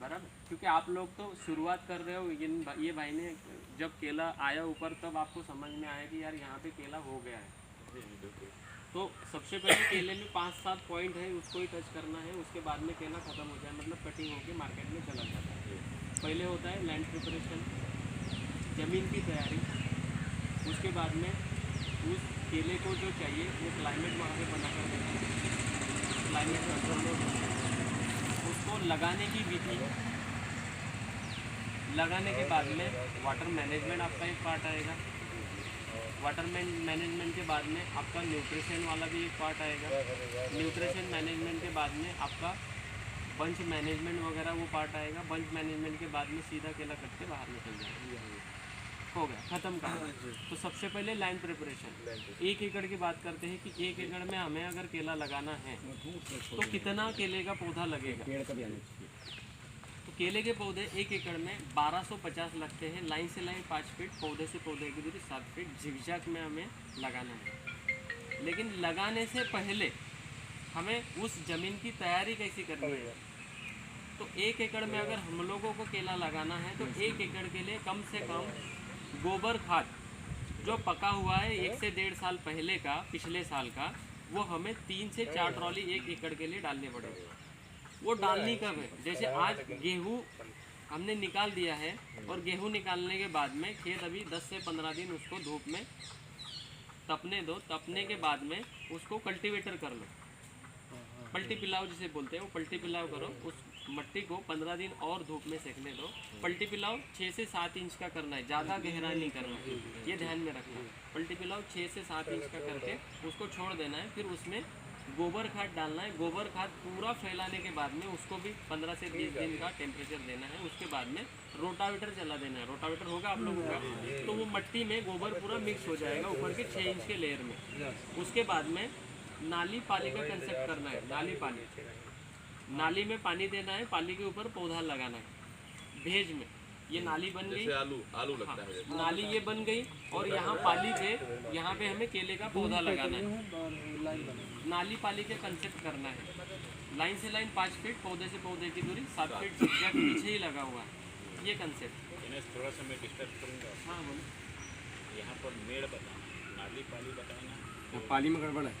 बराबर, क्योंकि आप लोग तो शुरुआत कर रहे हो। ये भाई ने जब केला आया ऊपर तब आपको समझ में आया कि यार यहाँ पे केला हो गया है। तो सबसे पहले केले में 5-7 पॉइंट है, उसको ही टच करना है। उसके बाद में केला ख़त्म हो जाए, मतलब कटिंग होके मार्केट में चला जाता है। पहले होता है लैंड प्रिपरेशन, ज़मीन की तैयारी। उसके बाद में उस केले को जो चाहिए वो क्लाइमेट वहाँ पे बना कर देना है, क्लाइमेट कंट्रोल। उसको लगाने की विधि, लगाने के बाद में वाटर मैनेजमेंट आपका एक पार्ट आएगा। वाटर मैनेजमेंट के बाद में आपका न्यूट्रिशन वाला भी एक पार्ट आएगा। न्यूट्रिशन मैनेजमेंट के बाद में आपका बंच मैनेजमेंट वगैरह वो पार्ट आएगा। बंच मैनेजमेंट के बाद में सीधा केला कट के बाहर निकल जाएगा, हो गया, ख़त्म कहानी। तो सबसे पहले लाइन प्रिपरेशन। 1 एकड़ की बात करते हैं कि 1 एकड़ में हमें अगर केला लगाना है तो कितना केले का पौधा लगेगा। तो केले के पौधे 1 एकड़ में 1250 लगते हैं। लाइन से लाइन 5 फीट, पौधे से पौधे की दूरी 7 फीट झिकझैक में हमें लगाना है। लेकिन लगाने से पहले हमें उस ज़मीन की तैयारी कैसी करनी है। तो 1 एकड़ में अगर हम लोगों को केला लगाना है तो 1 एकड़ के लिए कम से कम गोबर खाद जो पका हुआ है 1 से 1.5 साल पहले का, पिछले साल का, वो हमें 3 से 4 ट्रॉली 1 एकड़ के लिए डालने पड़ेगी। वो डालनी कब है, जैसे आज गेहूँ हमने निकाल दिया है और गेहूँ निकालने के बाद में खेत अभी 10 से 15 दिन उसको धूप में तपने दो। तपने के बाद में उसको कल्टीवेटर कर लो, पलटी पिलाओ जिसे बोलते हैं, वो पलटी पिलाओ करो। उस मट्टी को 15 दिन और धूप में सेकने दो। पलटी पिलाओ 6 से 7 इंच का करना है, ज़्यादा गहरा नहीं करना है, ये ध्यान में रखना। पलटी पिलाओ 6 से 7 इंच का करके उसको छोड़ देना है। फिर उसमें गोबर खाद डालना है। गोबर खाद पूरा फैलाने के बाद में उसको भी 15 से 20 दिन का टेम्परेचर देना है। उसके बाद में रोटावेटर चला देना है। रोटावेटर होगा आप लोगों का, तो वो मट्टी में गोबर पूरा मिक्स हो जाएगा ऊपर के 6 इंच के लेयर में। उसके बाद में नाली पानी का कंसेप्ट करना है। नाली पानी, नाली में पानी देना है, पानी के ऊपर पौधा लगाना है भेज में। ये नाली बन गई, आलू लगता है। हाँ, नाली ये बन गई। और यहाँ पाली पे, यहाँ पे हमें केले का पौधा लगाना है। नाली पाली के कंसेप्ट करना है। लाइन से लाइन 5 फीट, पौधे से पौधे की दूरी 7 फीट जिगजैग पीछे ही लगा हुआ है, ये कंसेप्ट। थोड़ा सा मैं डिस्टर्ब करूँगा। हाँ बोलो। यहाँ पर मेड़ बताना, नाली पाली बताना। पाली में गड़बड़ है।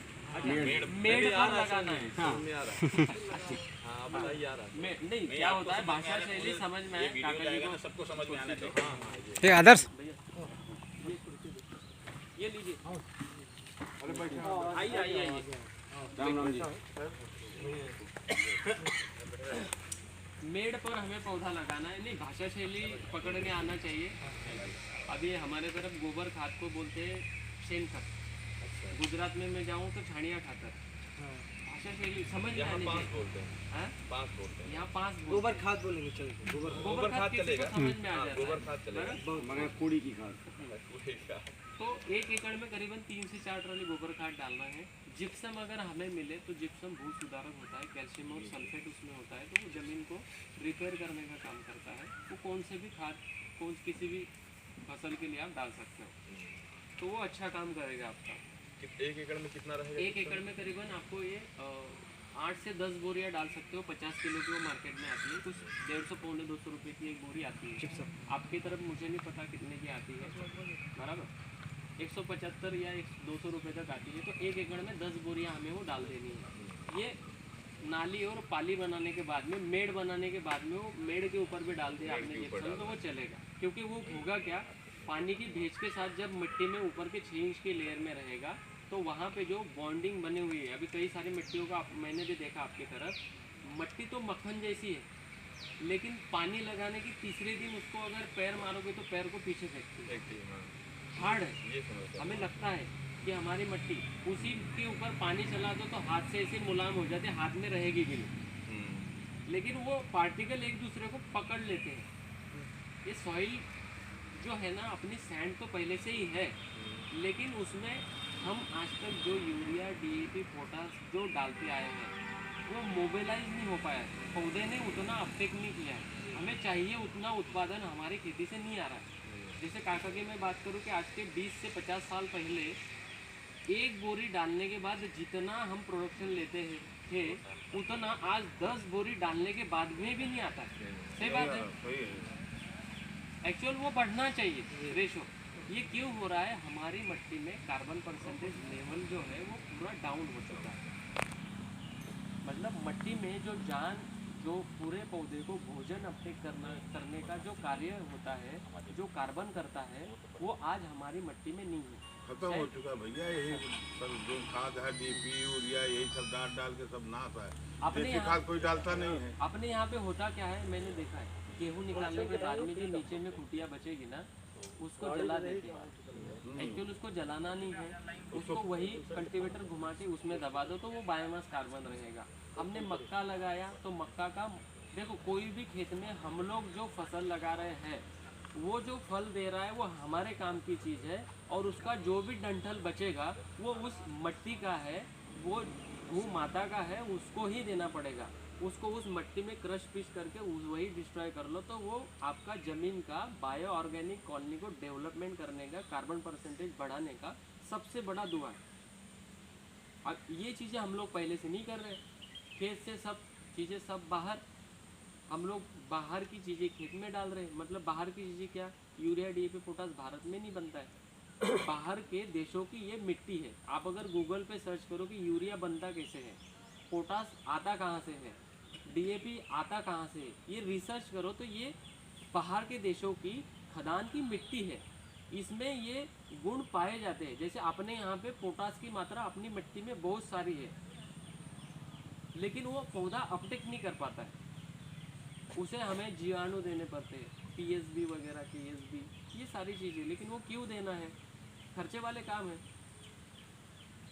मेड़ पर लगाना है। हाँ बताइए यार। नहीं, क्या होता है, भाषा शैली समझ में आए काका जी को, सबको समझ में आना चाहिए। हाँ ये आदर्श ये लीजिए, आइए आइए आइए। राम जी। मेड़ पर हमें पौधा लगाना है। नहीं, भाषा शैली पकड़ के आना चाहिए। अभी हमारे तरफ गोबर खाद को बोलते हैं शेन खत, गुजरात में मैं जाऊँ तो छाणिया खातर। भाषा शैली समझ में आनी चाहिए। बोलते हैं, हाँ? पाँच बोलते हैं। यहाँ 5 गोबर खाद बोलेंगे, चलो गोबर खाद किसी को समझ में आ जाता है। गोबर खाद चलेगा। मगर कूड़ी की खाद। तो 1 एकड़ में करीबन 3 से 4 ट्रॉली गोबर खाद डालना है। जिप्सम अगर हमें मिले तो जिप्सम भू सुधारक होता है, कैल्शियम और सल्फेट उसमें होता है, तो वो ज़मीन को रिपेयर करने का काम करता है। वो कौन से भी खाद, किसी भी फसल के लिए आप डाल सकते हो, तो वो अच्छा काम करेगा आपका। 1 एकड़ में कितना रहेगा? 1 एकड़ में करीबन आपको ये 8 से 10 बोरियाँ डाल सकते हो। 50 किलो की वो मार्केट में आती है, कुछ 150-200 रुपये की एक बोरी आती है। आपकी तरफ मुझे नहीं पता कितने की आती है, बराबर 175 या 200 रुपये तक आती है। तो 1 एकड़ में 10 बोरियाँ हमें वो डाल देनी है। ये नाली और पाली बनाने के बाद में, मेड़ बनाने के बाद में, वो मेड़ के ऊपर भी डाल दिया आपने जिप्सम तो वो चलेगा। क्योंकि वो होगा क्या, पानी की भेज के साथ जब मिट्टी में ऊपर के 6 इंच के लेयर में रहेगा तो वहाँ पे जो बॉन्डिंग बनी हुई है, अभी कई सारी मिट्टियों का मैंने भी देखा आपकी तरफ, मिट्टी तो मक्खन जैसी है, लेकिन पानी लगाने की तीसरे दिन उसको अगर पैर मारोगे तो पैर को पीछे फेंकती है, हार्ड है। हमें लगता है कि हमारी मिट्टी, उसी के ऊपर पानी चला दो तो हाथ से ऐसे मुलायम हो जाते, हाथ में रहेगी भी नहीं, लेकिन वो पार्टिकल एक दूसरे को पकड़ लेते हैं। ये सॉइल जो है ना, अपनी सैंड तो पहले से ही है, लेकिन उसमें हम आज तक जो यूरिया, DAP, पोटास जो डालते आए हैं वो मोबिलाइज नहीं हो पाया है। पौधे ने उतना अपटेक नहीं किया है, हमें चाहिए उतना उत्पादन हमारी खेती से नहीं आ रहा है। जैसे काका की मैं बात करूँ कि आज के 20 से 50 साल पहले एक बोरी डालने के बाद जितना हम प्रोडक्शन लेते हैं थे उतना आज 10 बोरी डालने के बाद में भी नहीं आता है। सही बात है, सही है। एक्चुअल वो बढ़ना चाहिए रेशो। ये क्यों हो रहा है? हमारी मिट्टी में कार्बन परसेंटेज लेवल जो है वो पूरा डाउन हो चुका है। मतलब मिट्टी में जो जान, जो पूरे पौधे को भोजन अपने करने का जो कार्य होता है, जो कार्बन करता है, वो आज हमारी मिट्टी में नहीं है। खत्म हो चुका भैया, यही सब जो खाद है डीपी यूरिया यही सब डाल के सब नाश है। अपने देसी यहाँ खाद कोई डालता नहीं है। अपने यहाँ पे होता क्या है, मैंने देखा है, गेहूँ निकालने के बाद में जो नीचे में कुटिया बचेगी ना, उसको जला देते हैं। एक्चुअली उसको जलाना नहीं है, उसको वही कल्टीवेटर घुमा के उसमें दबा दो तो वो बायोमास कार्बन रहेगा। हमने मक्का लगाया तो मक्का का देखो, कोई भी खेत में हम लोग जो फसल लगा रहे हैं वो जो फल दे रहा है वो हमारे काम की चीज़ है, और उसका जो भी डंठल बचेगा वो उस मिट्टी का है, वो भू माता का है, उसको ही देना पड़ेगा। उसको उस मिट्टी में क्रश पीस करके वही डिस्ट्रॉय कर लो, तो वो आपका ज़मीन का बायो ऑर्गेनिक कॉलोनी को डेवलपमेंट करने का, कार्बन परसेंटेज बढ़ाने का सबसे बड़ा दुआ है। अब ये चीज़ें हम लोग पहले से नहीं कर रहे, खेत से सब चीज़ें सब बाहर, हम लोग बाहर की चीज़ें खेत में डाल रहे हैं। मतलब बाहर की चीज़ें क्या, यूरिया डीएपी पोटास भारत में नहीं बनता है, बाहर के देशों की ये मिट्टी है। आप अगर गूगल पे सर्च करो कि यूरिया बनता कैसे है, पोटास आता कहाँ से है, डीएपी आता कहाँ से है, ये रिसर्च करो तो ये बाहर के देशों की खदान की मिट्टी है, इसमें ये गुण पाए जाते हैं। जैसे अपने यहाँ पे पोटास की मात्रा अपनी मिट्टी में बहुत सारी है, लेकिन वो पौधा अपटेक नहीं कर पाता है, उसे हमें जीवाणु देने पड़ते हैं, पीएसबी वगैरह, केएसबी, ये सारी चीज़ें। लेकिन वो क्यों देना है, खर्चे वाले काम है।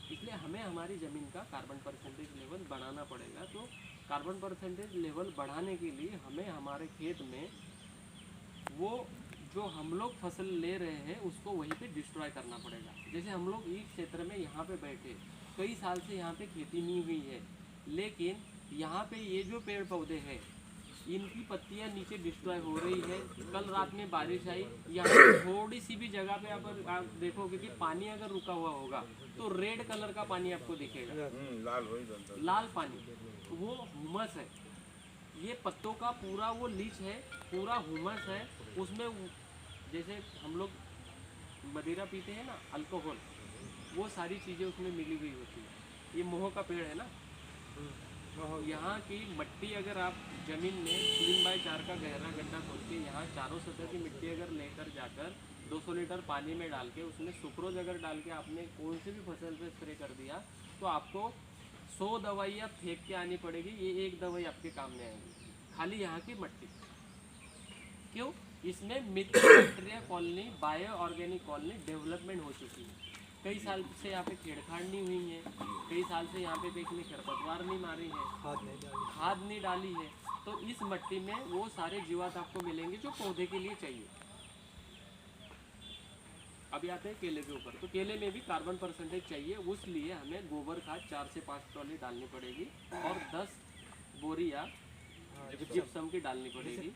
इसलिए हमें हमारी ज़मीन का कार्बन परसेंटेज लेवल बढ़ाना पड़ेगा। तो कार्बन परसेंटेज लेवल बढ़ाने के लिए हमें हमारे खेत में वो जो हम लोग फसल ले रहे हैं उसको वहीं पे डिस्ट्रॉय करना पड़ेगा। जैसे हम लोग इस क्षेत्र में यहाँ पे बैठे कई साल से यहाँ पे खेती नहीं हुई है, लेकिन यहाँ पे ये जो पेड़ पौधे हैं इनकी पत्तियाँ नीचे डिस्ट्रॉय हो रही है। कल रात में बारिश आई, यहाँ थोड़ी सी भी जगह पे आप देखोगे कि पानी अगर रुका हुआ होगा तो रेड कलर का पानी आपको दिखेगा, लाल हो ही जाता है। लाल पानी, वो हुमस है। ये पत्तों का पूरा वो लीच है, पूरा हुमस है उसमें। जैसे हम लोग मदिरा पीते हैं ना, अल्कोहल, वो सारी चीज़ें उसमें मिली हुई होती है। ये मोह का पेड़ है ना, यहाँ की मिट्टी अगर आप ज़मीन में 3x4 का गहरा गड्ढा खोद के यहाँ चारों सतह की मिट्टी अगर लेकर जाकर 200 लीटर पानी में डाल के उसमें सुक्रोज अगर डाल के आपने कौन सी भी फसल पे स्प्रे कर दिया तो आपको 100 दवाइयाँ फेंक के आनी पड़ेगी, ये एक दवाई आपके काम में आएगी, खाली यहाँ की मिट्टी। क्यों? इसमें bacteria colony, bio organic colony development हो चुकी है। कई साल से यहाँ पे छेड़छाड़ नहीं हुई है, कई साल से यहाँ पे किसी ने खरपतवार नहीं मारी है, खाद नहीं डाली है, तो इस मिट्टी में वो सारे जीवात आपको मिलेंगे जो पौधे के लिए चाहिए। अभी आते हैं केले के ऊपर, तो केले में भी कार्बन परसेंटेज चाहिए, उसलिए हमें गोबर खाद 4 से 5 ट्रॉली डालनी पड़ेगी और 10 बोरियाँ जिप्सम की डालनी पड़ेगी।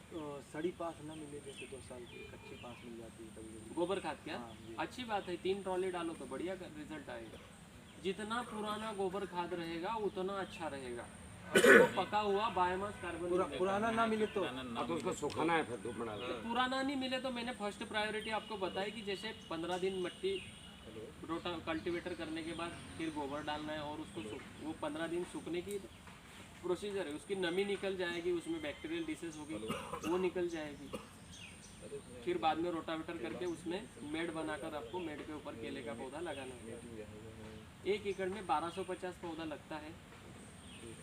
सड़ी पास ना मिले, जैसे 2 साल की कच्ची पास मिल जाती है कभी। गोबर खाद क्या हाँ, जी। अच्छी बात है, 3 ट्रॉली डालो तो बढ़िया रिजल्ट आएगा। जितना पुराना गोबर खाद रहेगा उतना अच्छा रहेगा, तो पका हुआ बायोमास कार्बन पुराना ना मिले तो अब तो उसको सुखाना है, फिर धूप में डालना है। पुराना नहीं मिले तो मैंने फर्स्ट प्रायोरिटी आपको बताई कि जैसे 15 दिन मिट्टी रोटा कल्टीवेटर करने के बाद फिर गोबर डालना है, और उसको वो 15 दिन सूखने की प्रोसीजर है, उसकी नमी निकल जाएगी, उसमें बैक्टीरियल डिसीज होगी वो निकल जाएगी। फिर बाद में रोटावेटर करके उसमें मेड बनाकर आपको मेड के ऊपर केले का पौधा लगाना है। 1 एकड़ में 1250 पौधा लगता है।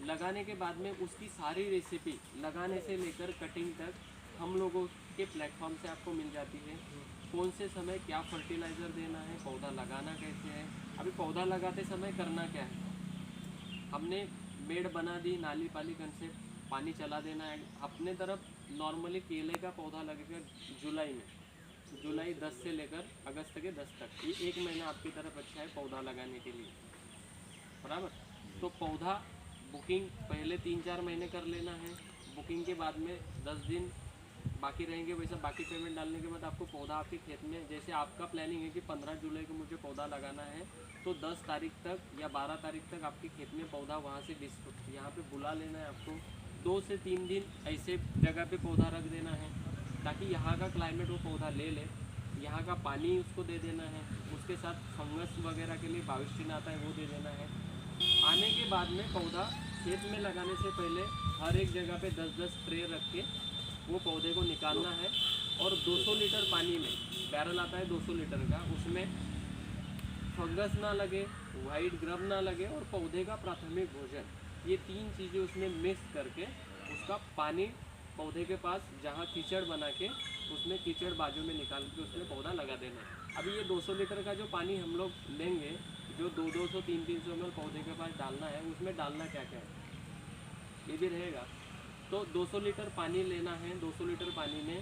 लगाने के बाद में उसकी सारी रेसिपी लगाने से लेकर कटिंग तक हम लोगों के प्लेटफॉर्म से आपको मिल जाती है। कौन से समय क्या फर्टिलाइज़र देना है, पौधा लगाना कैसे है। अभी पौधा लगाते समय करना क्या है, हमने मेड बना दी, नाली पाली कंसेप्ट, पानी चला देना है। अपने तरफ नॉर्मली केले का पौधा लगेगा जुलाई में, जुलाई 10 से लेकर अगस्त के 10 तक, ये 1 महीना आपकी तरफ अच्छा है पौधा लगाने के लिए, बराबर। तो पौधा बुकिंग पहले 3-4 महीने कर लेना है, बुकिंग के बाद में 10 दिन बाकी रहेंगे वैसा बाकी पेमेंट डालने के बाद आपको पौधा आपके खेत में, जैसे आपका प्लानिंग है कि 15 जुलाई को मुझे पौधा लगाना है, तो 10 तारीख तक या 12 तारीख तक आपके खेत में पौधा वहाँ से यहाँ पे बुला लेना है आपको। 2 से 3 दिन ऐसे जगह पे पौधा रख देना है ताकि यहाँ का क्लाइमेट वो पौधा ले ले, यहाँ का पानी उसको दे देना है, उसके साथ फंगस वगैरह के लिए बाविस्टिन आता है वो दे देना है। आने के बाद में पौधा खेत में लगाने से पहले हर एक जगह पे 10-10 ट्रे रख के वो पौधे को निकालना है और 200 लीटर पानी में, बैरल आता है 200 लीटर का, उसमें फंगस ना लगे, वाइट ग्रब ना लगे और पौधे का प्राथमिक भोजन, ये 3 चीज़ें उसमें मिक्स करके उसका पानी पौधे के पास जहाँ कीचड़ बना के उसमें कीचड़ बाजू में निकाल के उसमें पौधा लगा देना है। अभी ये 200 लीटर का जो पानी हम लोग लेंगे, जो 200, 300 ml पौधे के पास डालना है, उसमें डालना क्या क्या है ये भी रहेगा। तो 200 लीटर पानी लेना है, 200 लीटर पानी में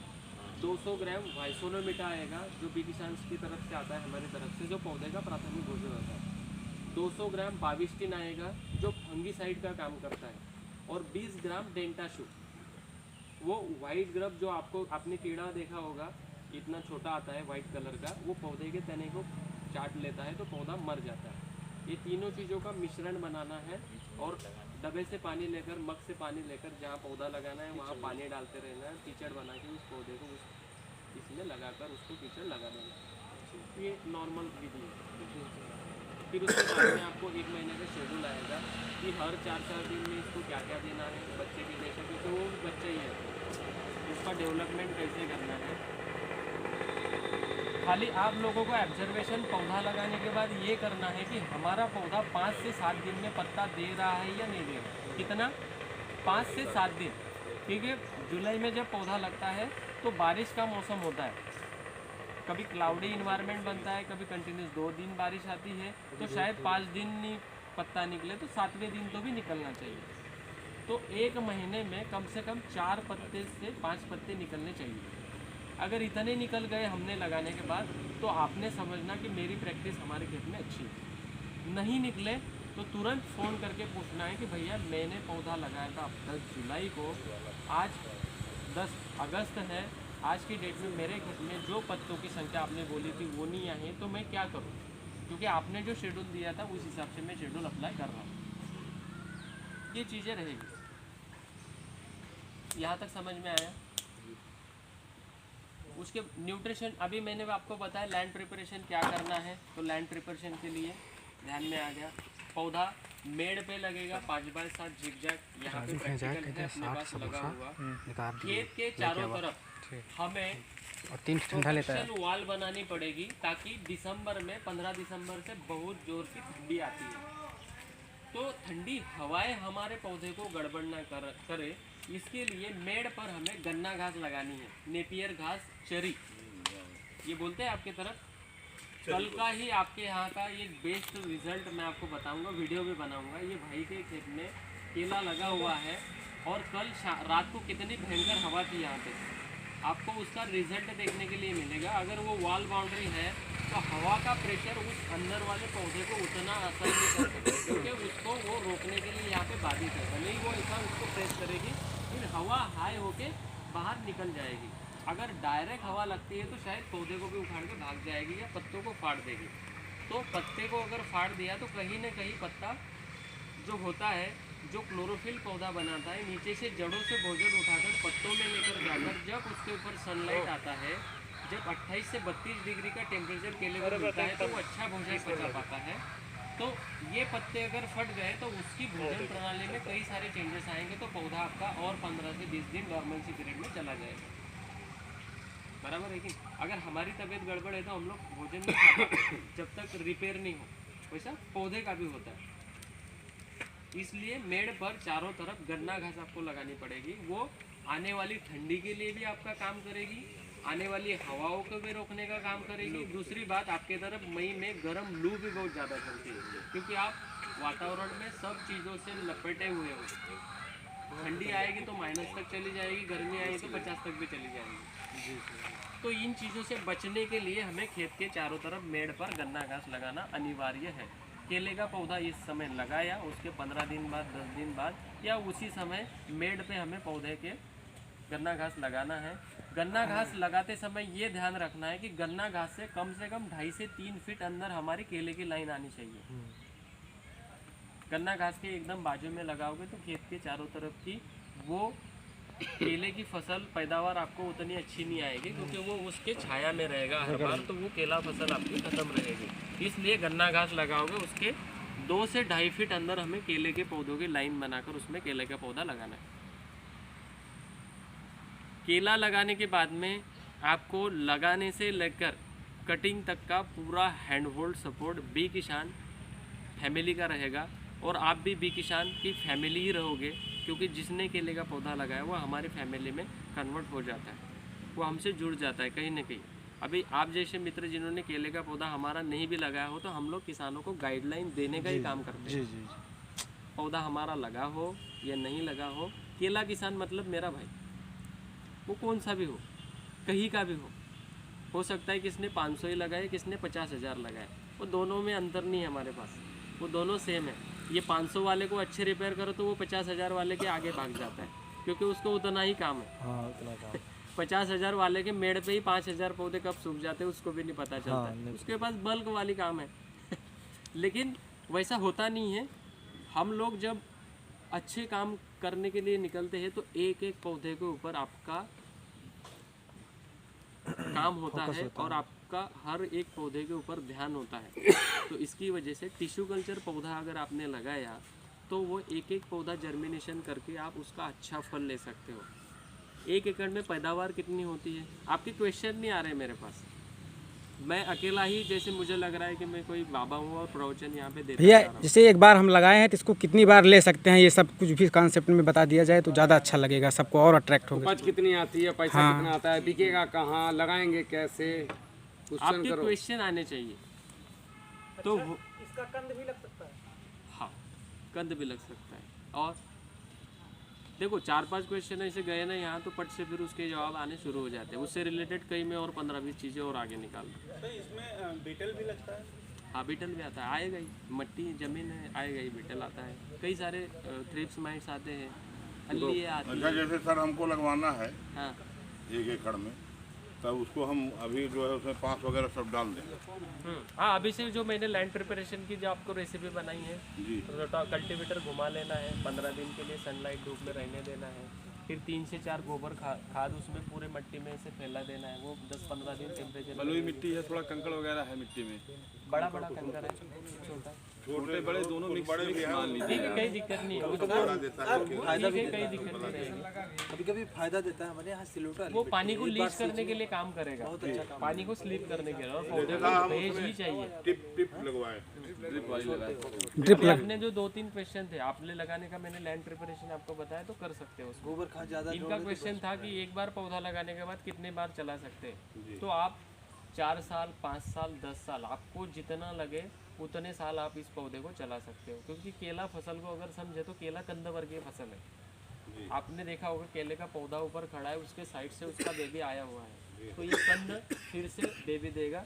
200 ग्राम वाइसोनोमीटा आएगा जो बी किसान की तरफ से आता है, हमारी तरफ से, जो पौधे का प्राथमिक भोजन होता है। 200 ग्राम बाविस्टिन आएगा जो फंगीसाइड का काम करता है, और 20 ग्राम डेंटाशू, वो वाइट ग्रब जो आपने कीड़ा देखा होगा इतना छोटा आता है वाइट कलर का, वो पौधे के तने को चाट लेता है तो पौधा मर जाता है। ये तीनों चीज़ों का मिश्रण बनाना है और डब्बे से पानी लेकर, मग से पानी लेकर जहाँ पौधा लगाना है वहाँ पानी डालते रहना है, कीचड़ बना के उस पौधे को इसमें लगाकर उसको कीचड़ लगा देना। ये नॉर्मल विधि है। फिर उसके बाद में आपको 1 महीने का शेड्यूल आएगा कि हर 4-4 दिन में इसको क्या क्या देना है बच्चे के जैसे, क्योंकि वो बच्चा ही है, उसका डेवलपमेंट कैसे करना है। खाली आप लोगों को ऑब्जर्वेशन पौधा लगाने के बाद ये करना है कि हमारा पौधा 5 से 7 दिन में पत्ता दे रहा है या नहीं दे रहा है। कितना? 5 से 7 दिन, क्योंकि जुलाई में जब पौधा लगता है तो बारिश का मौसम होता है, कभी क्लाउडी इन्वायरमेंट बनता है, कभी कंटिन्यूस 2 दिन बारिश आती है, तो शायद 5 दिन नहीं पत्ता निकले तो 7वें दिन तो भी निकलना चाहिए। तो 1 महीने में कम से कम 4 पत्ते से 5 पत्ते निकलने चाहिए। अगर इतने निकल गए हमने लगाने के बाद तो आपने समझना कि मेरी प्रैक्टिस हमारे खेत में अच्छी है। नहीं निकले तो तुरंत फ़ोन करके पूछना है कि भैया मैंने पौधा लगाया था 10 जुलाई को, आज 10 अगस्त है, आज की डेट में मेरे खेत में जो पत्तों की संख्या आपने बोली थी वो नहीं आई, तो मैं क्या करूं? क्योंकि आपने जो शेड्यूल दिया था उस हिसाब से मैं शेड्यूल अप्लाई कर रहा हूँ। ये चीज़ें रहेगी। यहाँ तक समझ में आया? उसके न्यूट्रिशन अभी मैंने आपको बताया, लैंड प्रिपरेशन क्या करना है, तो लैंड प्रिपरेशन के लिए ध्यान में आ गया। पौधा मेड़ पे लगेगा 5x7 झिकझैक, यहाँ पे प्रैक्टिकल है अपने पास लगा हुआ। खेत के चारों तरफ हमें और 3 ठंडा लेता है, प्रोटेक्शन वॉल बनानी पड़ेगी ताकि दिसंबर में 15 दिसंबर से बहुत जोर की ठंडी आती है, तो ठंडी हवाएं हमारे पौधे को गड़बड़ ना करे। इसके लिए मेड़ पर हमें गन्ना घास लगानी है, नेपियर घास, चरी, ये बोलते हैं आपके तरफ। कल का ही आपके यहाँ का ये बेस्ट रिजल्ट मैं आपको बताऊंगा, वीडियो भी बनाऊंगा। ये भाई के खेत में केला लगा हुआ है और कल रात को कितनी भयंकर हवा थी यहाँ पे, आपको उसका रिजल्ट देखने के लिए मिलेगा। अगर वो वॉल बाउंड्री है तो हवा का प्रेशर उस अंदर वाले पौधे को उतना असर नहीं कर सकता, क्योंकि उसको वो रोकने के लिए यहाँ पे बाधित है, नहीं वो ऐसा उसको प्रेस करेगी, फिर हवा हाई होके बाहर निकल जाएगी। अगर डायरेक्ट हवा लगती है तो शायद पौधे को भी उखाड़ के भाग जाएगी या पत्तों को फाड़ देगी। तो पत्ते को अगर फाड़ दिया तो कहीं ना कहीं पत्ता जो होता है, जो क्लोरोफिल पौधा बनाता है, नीचे से जड़ों से भोजन उठाकर पत्तों में लेकर जाकर जब उसके ऊपर सनलाइट आता है, जब 28 से 32 डिग्री का टेम्परेचर केले को मिलता है तो वो अच्छा भोजन पचा पाता है। तो ये पत्ते अगर फट गए तो उसकी भोजन प्रणाली में कई सारे चेंजेस आएंगे, तो पौधा आपका और 15 से 20 दिन नॉर्मल सी पीरियड में चला जाएगा। बराबर है कि अगर हमारी तबीयत गड़बड़ है तो हम लोग भोजन नहीं खा पाते जब तक रिपेयर नहीं हो, वैसा पौधे का भी होता है। इसलिए मेड़ पर चारों तरफ गन्ना घास आपको लगानी पड़ेगी, वो आने वाली ठंडी के लिए भी आपका काम करेगी, आने वाली हवाओं को भी रोकने का काम करेगी। दूसरी बात, आपके तरफ मई में गर्म लू भी बहुत ज़्यादा चलती है, क्योंकि आप वातावरण में सब चीज़ों से लपेटे हुए हो। ठंडी आएगी तो माइनस तक चली जाएगी, गर्मी आएगी तो 50 तक भी चली जाएगी। तो इन चीज़ों से बचने के लिए हमें खेत के चारों तरफ मेड़ पर गन्ना घास लगाना अनिवार्य है। केले का पौधा इस समय लगाया, उसके 15 दिन बाद, 10 दिन बाद या उसी समय मेड़ पे हमें पौधे के गन्ना घास लगाना है। गन्ना घास लगाते समय ये ध्यान रखना है कि गन्ना घास से कम 2.5 से 3 फीट अंदर हमारी केले की लाइन आनी चाहिए। गन्ना घास के एकदम बाजू में लगाओगे तो खेत के चारों तरफ की वो केले की फसल पैदावार आपको उतनी अच्छी नहीं आएगी, क्योंकि वो उसके छाया में रहेगा हर बार, तो वो केला फसल आपकी खत्म रहेगी। इसलिए गन्ना घास लगाओगे उसके 2 से 2.5 फीट अंदर हमें केले के पौधों की लाइन बनाकर उसमें केले का पौधा लगाना है। केला लगाने के बाद में आपको लगाने से लेकर कटिंग तक का पूरा हैंड होल्ड सपोर्ट बी किसान फैमिली का रहेगा, और आप भी बी किसान की फैमिली ही रहोगे, क्योंकि जिसने केले का पौधा लगाया वो हमारी फैमिली में कन्वर्ट हो जाता है, वो हमसे जुड़ जाता है कहीं ना कहीं। अभी आप जैसे मित्र जिन्होंने केले का पौधा हमारा नहीं भी लगाया हो, तो हम लोग किसानों को गाइडलाइन देने का ही काम करते हैं। जी। पौधा हमारा लगा हो या नहीं लगा हो, केला किसान मतलब मेरा भाई, वो कौन सा भी हो, कहीं का भी हो सकता है किसने 500 ही लगाए, किसने 50,000 लगाए, वो दोनों में अंतर नहीं है हमारे पास, वो दोनों सेम है। ये 500 वाले को अच्छे रिपेयर करो तो वो 50,000 वाले के आगे भाग जाता है, क्योंकि उसको उतना ही काम है। हाँ उतना काम 50,000 वाले के मेड़ पे ही 5,000 पौधे कब सूख जाते हैं उसको भी नहीं पता चलता हाँ, है, नहीं। उसके पास बल्क वाली काम है। लेकिन वैसा होता नहीं है। हम लोग जब अच्छे काम करने के लिए निकलते हैं तो एक एक पौधे के ऊपर आपका काम होता है और आपका हर एक पौधे के ऊपर ध्यान होता है। तो इसकी वजह से टिश्यू कल्चर पौधा अगर आपने लगाया तो वो एक एक पौधा जर्मिनेशन करके आप उसका अच्छा फल ले सकते हो। 1 एकड़ में पैदावार कितनी होती है? आपके क्वेश्चन नहीं आ रहे मेरे पास। मैं अकेला ही जैसे मुझे लग रहा है कि मैं कोई बाबा हूँ और प्रवचन यहाँ पे देता भैया जा रहा हूँ। जैसे एक बार हम लगाए हैं तो इसको कितनी बार ले सकते हैं, ये सब कुछ भी कॉन्सेप्ट में बता दिया जाए तो ज़्यादा अच्छा लगेगा, सबको और अट्रैक्ट होगा। उपज कितनी आती है, पैसा हाँ। कितना आता है, बिकेगा कहाँ, लगाएंगे कैसे, क्वेश्चन आपके करो। क्वेश्चन आने चाहिए। तो इसका कंद भी लग सकता है। हाँ, कंद भी लग सकता है। और देखो 4-5 क्वेश्चन ऐसे गए ना यहाँ, तो पट से फिर उसके जवाब आने शुरू हो जाते हैं। उससे रिलेटेड कई में और 15-20 चीज़ें और आगे निकाल दो। तो इसमें बीटल भी लगता है। हाँ, बीटल भी आता है, आएगा ही। मट्टी ज़मीन है, आएगा ही, बीटल आता है। कई सारे थ्रिप्स माइट्स आते हैं, अल्ली आती अच्छा, है। जैसे सर हमको लगवाना है हाँ 1 एकड़ में, तब उसको हम अभी जो है उसमें पाँच वगैरह सब डाल दें। हाँ, अभी से जो मैंने लैंड प्रिपरेशन की जो आपको रेसिपी बनाई है, जी। तो कल्टीवेटर घुमा लेना है, 15 दिन के लिए सनलाइट धूप में रहने देना है, फिर 3 से 4 गोबर खाद उसमें पूरे मिट्टी में से फैला देना है। वो 10-15 दिन टेम्परेचर। बलुई मिट्टी है, थोड़ा कंकड़ वगैरह है मिट्टी में, बड़ा कंकर है, छोटा छोटे बड़े दोनों मिक्स बड़े भी हैं, मान ठीक लीजिए। है, कोई दिक्कत नहीं है। बड़ा देता है कि फायदा ठीक भी है, कोई देता दिक्कत नहीं रहेगी। कभी कभी फायदा देता है। हमारे यहाँ सिलोटा वो पानी को लीच करने के लिए काम करेगा, पानी को स्लीप करने के लिए, और पौधे को भेज ही चाहिए। टिप लगवाए। ड्रिप वाली लगाए। ड्रिप अभी आपने जो 2-3 क्वेश्चन थे आपने लगाने का, मैंने लैंड प्रिपरेशन आपको बताया, तो कर सकते हो उसको। गोबर खाद ज़्यादा इनका क्वेश्चन था कि एक बार पौधा लगाने के बाद कितने बार चला सकते हैं। तो आप 4 साल, 5 साल, 10 साल, आपको जितना लगे उतने साल आप इस पौधे को चला सकते हो। क्योंकि केला फसल को अगर समझे तो केला कंद वर्गीय फसल है। आपने देखा होगा केले का पौधा ऊपर खड़ा है, उसके साइड से उसका बेबी आया हुआ है, तो ये कंद फिर से बेबी देगा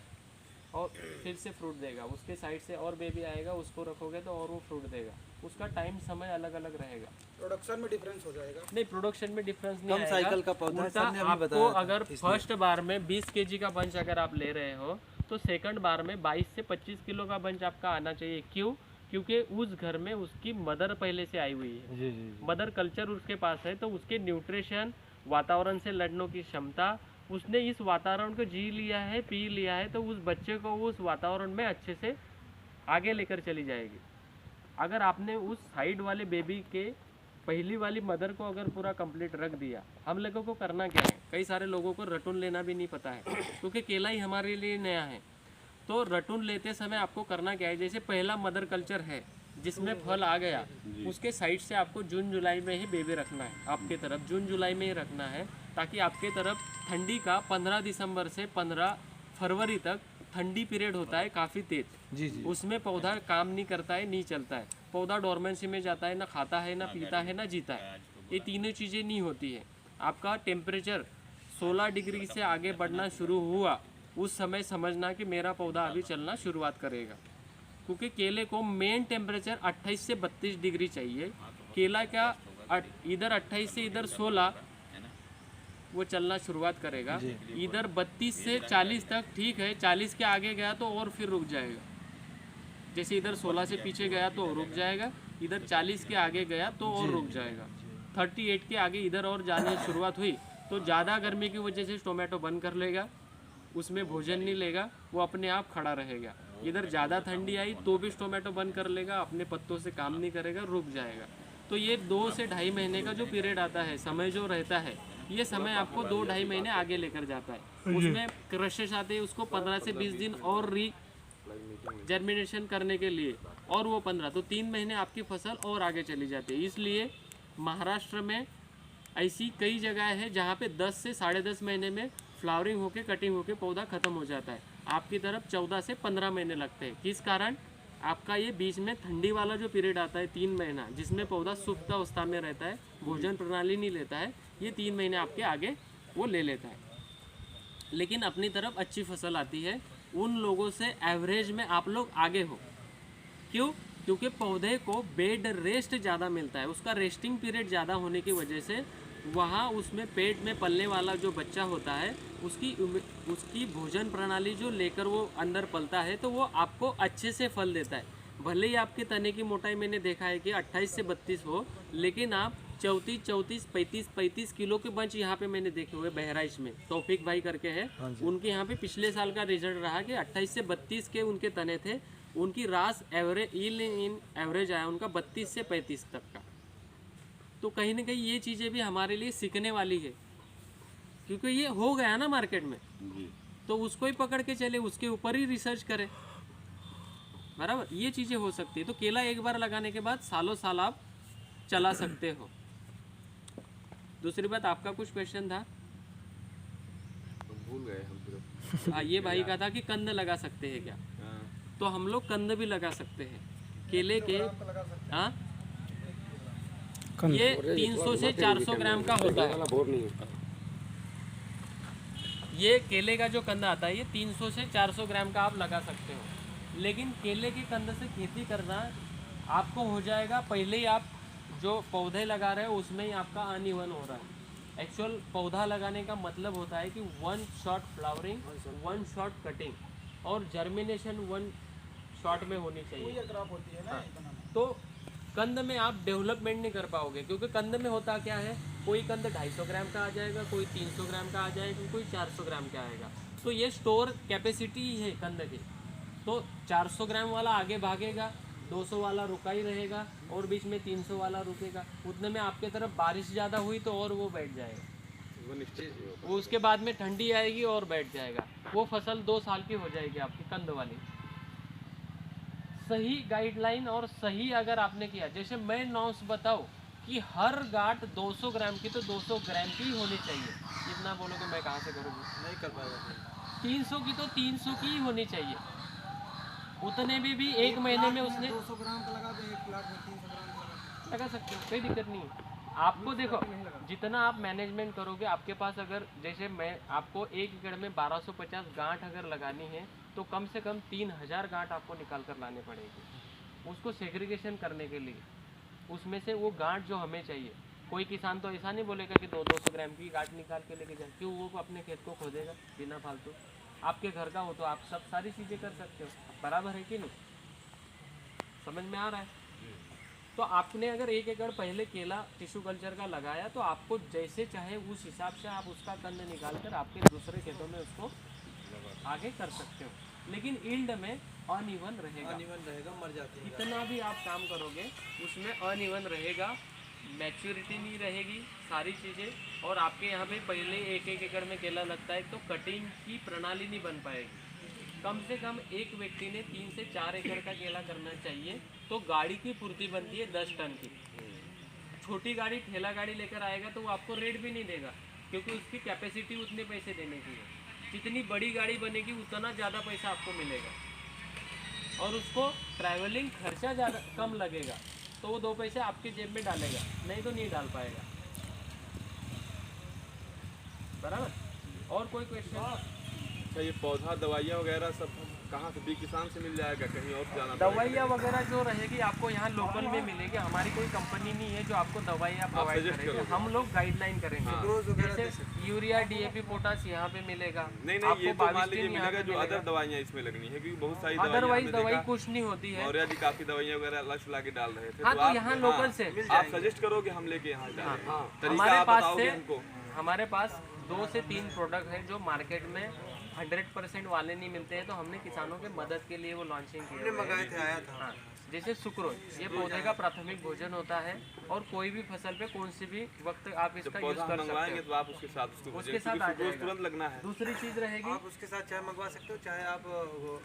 और फिर से फ्रूट देगा। उसके साइड से और बेबी आएगा, उसको रखोगे तो और वो फ्रूट देगा। उसका टाइम समय अलग अलग रहेगा। प्रोडक्शन में डिफरेंस हो जाएगा। नहीं, प्रोडक्शन में डिफरेंस नहीं कम आएगा। साइकिल का पौधा है, उल्टा सर ने अभी आपको बताया था, अगर फर्स्ट बार में 20 केजी का बंच अगर आप ले रहे हो तो सेकंड बार में 22 से 25 किलो का बंच आपका आना चाहिए। क्यों? क्योंकि उस घर में उसकी मदर पहले से आई हुई है। जी जी। मदर कल्चर उसके पास है, तो उसके न्यूट्रिशन, वातावरण से लड़ने की क्षमता, उसने इस वातावरण को जी लिया है, पी लिया है, तो उस बच्चे को उस वातावरण में अच्छे से आगे लेकर चली जाएगी। अगर आपने उस साइड वाले बेबी के पहली वाली मदर को अगर पूरा कंप्लीट रख दिया, हम लोगों को करना क्या है, कई सारे लोगों को रटून लेना भी नहीं पता है, क्योंकि केला ही हमारे लिए नया है। तो रटून लेते समय आपको करना क्या है, जैसे पहला मदर कल्चर है जिसमें फल आ गया, उसके साइड से आपको जून जुलाई में ही बेबी रखना है, आपके तरफ जून जुलाई में ही रखना है, ताकि आपके तरफ ठंडी का 15 दिसंबर से 15 फरवरी तक ठंडी पीरियड होता है काफ़ी तेज। जी जी। उसमें पौधा काम नहीं करता है, नहीं चलता है, पौधा डोरमेंसी में जाता है, ना खाता है, ना पीता है, ना जीता है। ये तीनों चीज़ें नहीं होती है। आपका टेम्परेचर 16 डिग्री से आगे बढ़ना शुरू हुआ, उस समय समझना कि मेरा पौधा अभी चलना शुरुआत करेगा। क्योंकि केले को मेन टेम्परेचर 28 से 32 डिग्री चाहिए। केला का इधर 28 से इधर 16, वो चलना शुरुआत करेगा। इधर 32 से 40 तक ठीक है, 40 के आगे गया तो और फिर रुक जाएगा। जैसे इधर 16 से पीछे गया तो रुक जाएगा, इधर 40 के आगे गया तो और रुक जाएगा। 38 के आगे इधर और जाने की शुरुआत हुई तो ज़्यादा गर्मी की वजह से टोमेटो बंद कर लेगा, उसमें भोजन नहीं लेगा, वो अपने आप खड़ा रहेगा। इधर ज़्यादा ठंडी आई तो भी टोमेटो बंद कर लेगा, अपने पत्तों से काम नहीं करेगा, रुक जाएगा। तो ये 2 से ढाई महीने का जो पीरियड आता है, समय जो रहता है, ये समय आपको 2-2.5 महीने आगे लेकर जाता है। उसमें क्रशेस आते हैं, उसको 15 से 20 दिन और जर्मिनेशन करने के लिए, और वो 15 तो 3 महीने आपकी फसल और आगे चली जाती है। इसलिए महाराष्ट्र में ऐसी कई जगह है जहाँ पे 10 से 10.5 महीने में फ्लावरिंग होके कटिंग होके पौधा ख़त्म हो जाता है। आपकी तरफ 14 से 15 महीने लगते हैं। किस कारण? आपका ये बीच में ठंडी वाला जो पीरियड आता है 3 महीना, जिसमें पौधा सुप्त अवस्था में रहता है, भोजन प्रणाली नहीं लेता है, ये 3 महीने आपके आगे वो ले लेता है। लेकिन अपनी तरफ अच्छी फसल आती है। उन लोगों से एवरेज में आप लोग आगे हो। क्यों? क्योंकि पौधे को बेड रेस्ट ज़्यादा मिलता है, उसका रेस्टिंग पीरियड ज़्यादा होने की वजह से वहाँ उसमें पेट में पलने वाला जो बच्चा होता है उसकी भोजन प्रणाली जो लेकर वो अंदर पलता है तो वो आपको अच्छे से फल देता है। भले ही आपके तने की मोटाई मैंने देखा है कि 28 से 32 हो, लेकिन आप 34, 35 किलो के बंच यहाँ पे मैंने देखे हुए बहराइच में, तौफीक भाई करके है, उनके यहाँ पे पिछले साल का रिजल्ट रहा कि 28 से 32 के उनके तने थे। उनकी रास एवरेज आया उनका 32 से 35 तक का। तो कहीं ना कहीं ये चीज़ें भी हमारे लिए सीखने वाली है, क्योंकि ये हो गया ना मार्केट में, तो उसको ही पकड़ के चले, उसके ऊपर ही रिसर्च करें, बराबर। ये चीज़ें हो सकती है। तो केला एक बार लगाने के बाद सालों साल आप चला सकते हो। दूसरी बात, आपका कुछ क्वेश्चन था? भूल गए हम। हाँ, ये भाई का था कि कंद लगा सकते हैं क्या? तो हम लोग कंद भी लगा सकते हैं केले के। हाँ, ये 300 से 400 ग्राम का होता है। ये केले का जो कंद आता है ये 300 से 400 ग्राम का आप लगा सकते हो। लेकिन केले के कंद से खेती करना आपको हो जाएगा, पहले ही आप जो पौधे लगा रहे हो उसमें ही आपका अनइवन हो रहा है। एक्चुअल पौधा लगाने का मतलब होता है कि 1 शॉट फ्लावरिंग, 1 शॉट कटिंग और जर्मिनेशन 1 शॉट में होनी चाहिए। हाँ। तो कंद में आप डेवलपमेंट नहीं कर पाओगे, क्योंकि कंद में होता क्या है, कोई कंद 250 ग्राम का आ जाएगा, कोई 300 ग्राम का आ जाएगा, कोई 400 ग्राम का आएगा। तो ये स्टोर कैपेसिटी ही है कंद की। तो 400 ग्राम वाला आगे भागेगा, 200 वाला रुका ही रहेगा और बीच में 300 वाला रुकेगा। उतने में आपके तरफ बारिश ज़्यादा हुई तो और वो बैठ जाएगा, वो उसके बाद में ठंडी आएगी और बैठ जाएगा। वो फसल 2 साल की हो जाएगी आपकी कंद वाली। सही गाइडलाइन और सही अगर आपने किया, जैसे मैं नॉर्म्स बताऊँ कि हर गांठ 200 ग्राम की तो 200 ग्राम की होनी चाहिए। इतना बोलोगे मैं कहाँ से करूँगी? नहीं कर पाएगा। 300 की तो 300 की ही होनी चाहिए। उतने में भी 1 महीने में उसने 200 ग्राम का लगा दे, 1 प्लाट में 300 ग्राम का लगा सकते हो, कोई दिक्कत नहीं है। आपको देखो, जितना आप मैनेजमेंट करोगे, आपके पास अगर जैसे मैं आपको 1 एकड़ में 1250 गांठ अगर लगानी है तो कम से कम 3000 गांठ आपको निकाल कर लाने पड़ेगी उसको सेग्रीगेशन करने के लिए। उसमें से वो गांठ जो हमें चाहिए, कोई किसान तो ऐसा नहीं बोलेगा कि 200 ग्राम की गांठ निकाल के लेके जाए, क्यों? वो अपने खेत को खोदेगा बिना फालतू। आपके घर का हो तो आप सब सारी चीज़ें कर सकते हो, बराबर है कि नहीं? समझ में आ रहा है? तो आपने अगर 1 एकड़ पहले केला टिश्यू कल्चर का लगाया तो आपको जैसे चाहे उस हिसाब से आप उसका कंद निकाल कर आपके दूसरे खेतों में उसको आगे कर सकते हो। लेकिन ईल्ड में अनइवन रहेगा, मर जाते हैं। जितना भी आप काम करोगे उसमें अनइवन रहेगा, मैच्योरिटी नहीं रहेगी सारी चीज़ें। और आपके यहाँ पे पहले 1-1 एकड़ में केला लगता है तो कटिंग की प्रणाली नहीं बन पाएगी। कम से कम एक व्यक्ति ने 3 से 4 एकड़ का केला करना चाहिए तो गाड़ी की पूर्ति बनती है 10 टन की। छोटी गाड़ी ठेला गाड़ी लेकर आएगा तो वो आपको रेट भी नहीं देगा, क्योंकि उसकी कैपेसिटी उतने पैसे देने की है। जितनी बड़ी गाड़ी बनेगी उतना ज़्यादा पैसा आपको मिलेगा और उसको ट्रैवलिंग खर्चा ज़्यादा कम लगेगा, तो वो 2 पैसे आपके जेब में डालेगा, नहीं तो नहीं डाल पाएगा, बराबर। और कोई क्वेश्चन? अच्छा ये पौधा दवाइयाँ वगैरह सब कहाँ से, बी किसान से मिल जाएगा, कहीं और जाना दवाइयाँ वगैरह जो रहेगी आपको यहाँ लोकल में मिलेगी। हमारी कोई कंपनी नहीं है जो आपको दवाइयाँ प्रोवाइड suggest करेगी, करोगे। हम लोग गाइडलाइन करेंगे। जैसे यूरिया, DAP, पोटास यहाँ पे मिलेगा। नहीं ये तो मान लीजिए मिलेगा जो अदर दवाइयाँ इसमें लगनी है, क्योंकि बहुत सारी अदरवाइज दवाई कुछ नहीं होती है। मौर्या जी काफी दवाइयाँ वगैरह अलग से लाके डाल रहे थे। हाँ, तो तो आप यहाँ लोकल से आप सजेस्ट करोगे हम लेके यहाँ जाएं। तरीका हमारे आप पास बताओगे से हमको। हमारे पास 2 से 3 प्रोडक्ट है जो मार्केट में 100% वाले नहीं मिलते हैं, तो हमने किसानों के मदद के लिए वो लॉन्चिंग किए मंगाए थे, आया था। हाँ, जैसे सुक्रोज, ये पौधे का प्राथमिक भोजन होता है और कोई भी फसल पे कौन से भी वक्त आप इसका यूज पौधा कर सकते मंगवाएंगे हो। तो आप उसके साथ उसको उसके भेजेंगे, साथ आ क्योंकि सुक्रोज जाएगा। तुरंत लगना है। दूसरी चीज रहेगी, आप उसके साथ चाहे मंगवा सकते हो, चाहे आप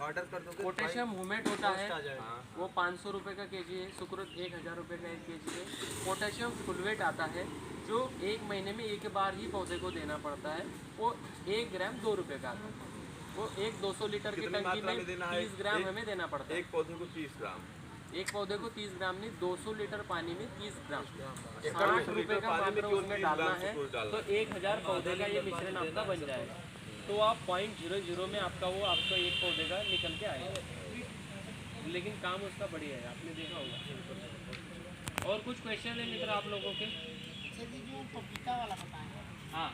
ऑर्डर कर दोगे। पोटेशियम ह्यूमेट होता है, आ जाएगा। वो 500 रुपये का केजी है। सुक्रोज 1000 रुपये का 1 केजी है। पोटेशियम फुलवेट आता है जो 1 महीने में 1 बार ही पौधे को देना पड़ता है, वो 1 ग्राम 2 रुपये का आता है। वो 200 लीटर की कितनी टंकी मात्रा में में देना है? 30 ग्राम हमें देना पड़ता है। एक पौधे को 30 ग्राम। एक पौधे को 30 ग्राम नहीं, 200 लीटर पानी में 30 ग्राम, 200 60 रुपये लीटर का पानी में मात्रा केवल उसमें 30 डालना ग्राम है, सुक्रोज डालना तो 1000 पौधे का ये मिश्रण आपका बन जाएगा। तो आप 0.00 में आपका एक पौधे का निकल के आएगा। लेकिन काम उसका बढ़िया है, आपने देखा होगा। और कुछ क्वेश्चन है मित्र आप लोगों के? जो पपीता वाला बताएं। हाँ,